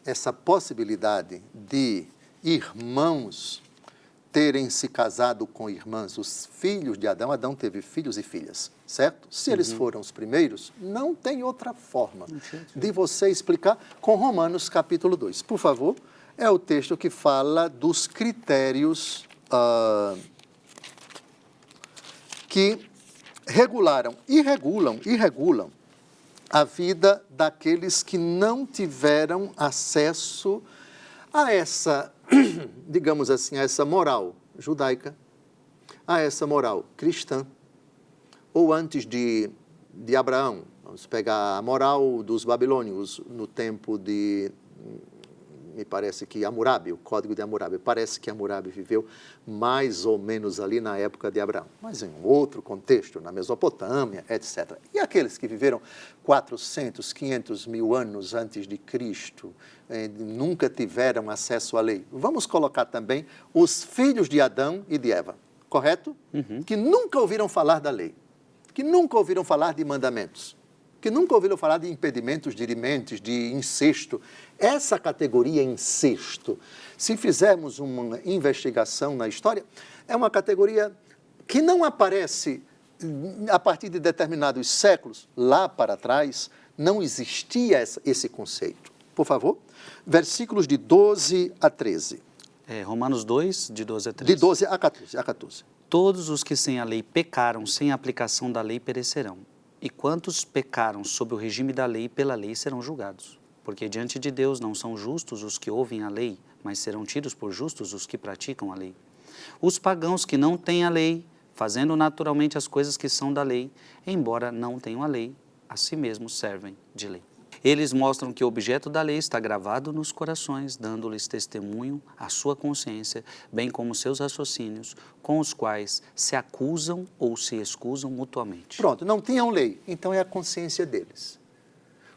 essa possibilidade de irmãos terem se casado com irmãs, os filhos de Adão. Adão teve filhos e filhas, certo? Se eles foram os primeiros, não tem outra forma de você explicar com Romanos capítulo 2. Por favor, é o texto que fala dos critérios que regularam e regulam a vida daqueles que não tiveram acesso a essa, digamos assim, a essa moral judaica, a essa moral cristã, ou antes de Abraão, Vamos pegar a moral dos babilônios no tempo de, me parece que Hammurabi, o Código de Hammurabi. Parece que Hammurabi viveu mais ou menos ali na época de Abraão, mas em um outro contexto, na Mesopotâmia, etc. E aqueles que viveram 400, 500 mil anos antes de Cristo, nunca tiveram acesso à lei. Vamos colocar também os filhos de Adão e de Eva, correto? Que nunca ouviram falar da lei, que nunca ouviram falar de mandamentos, que nunca ouviram falar de impedimentos, dirimentes, de incesto. Essa categoria incesto, se fizermos uma investigação na história, é uma categoria que não aparece a partir de determinados séculos. Lá para trás, não existia esse conceito. Por favor, versículos de 12 a 13. Romanos 2, de 12 a 13. De 12 a 14. Todos os que sem a lei pecaram sem a aplicação da lei perecerão. E quantos pecaram sob o regime da lei, pela lei serão julgados. Porque diante de Deus não são justos os que ouvem a lei, mas serão tidos por justos os que praticam a lei. Os pagãos que não têm a lei, fazendo naturalmente as coisas que são da lei, embora não tenham a lei, a si mesmos servem de lei. Eles mostram que o objeto da lei está gravado nos corações, dando-lhes testemunho à sua consciência, bem como seus raciocínios, com os quais se acusam ou se excusam mutuamente. Pronto, não tinham lei, então é a consciência deles.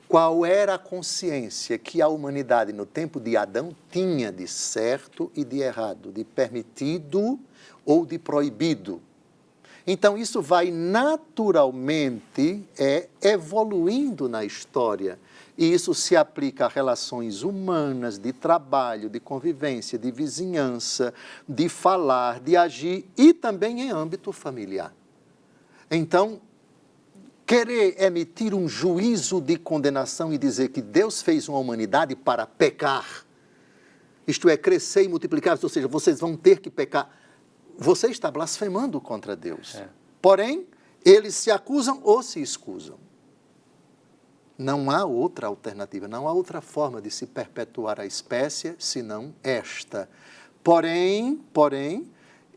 Qual era a consciência que a humanidade no tempo de Adão tinha de certo e de errado, de permitido ou de proibido? Então, isso vai naturalmente evoluindo na história. E isso se aplica a relações humanas, de trabalho, de convivência, de vizinhança, de falar, de agir e também em âmbito familiar. Então, querer emitir um juízo de condenação e dizer que Deus fez uma humanidade para pecar, isto é, crescer e multiplicar, ou seja, vocês vão ter que pecar. Você está blasfemando contra Deus. Porém, eles se acusam ou se excusam. Não há outra alternativa, não há outra forma de se perpetuar a espécie senão esta. Porém,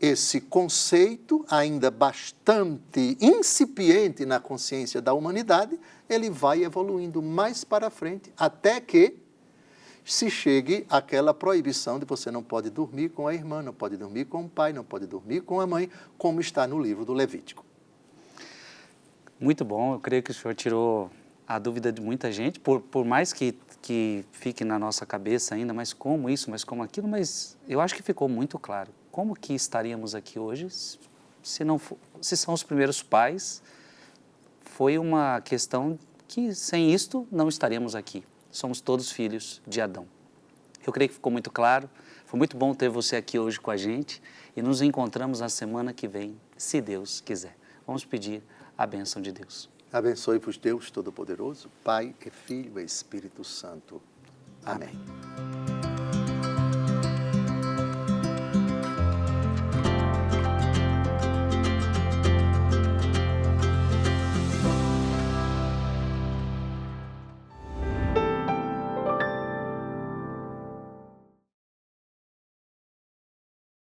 esse conceito, ainda bastante incipiente na consciência da humanidade, ele vai evoluindo mais para frente, até que se chegue àquela proibição de você não pode dormir com a irmã, não pode dormir com o pai, não pode dormir com a mãe, como está no livro do Levítico. Muito bom, eu creio que o senhor tirou a dúvida de muita gente, por mais que fique na nossa cabeça ainda, mas como isso, mas como aquilo, mas eu acho que ficou muito claro. Como que estaríamos aqui hoje se são os primeiros pais? Foi uma questão que sem isto não estaríamos aqui. Somos todos filhos de Adão. Eu creio que ficou muito claro. Foi muito bom ter você aqui hoje com a gente e nos encontramos na semana que vem, se Deus quiser. Vamos pedir a bênção de Deus. Abençoe-vos Deus Todo-Poderoso, Pai e Filho e Espírito Santo. Amém.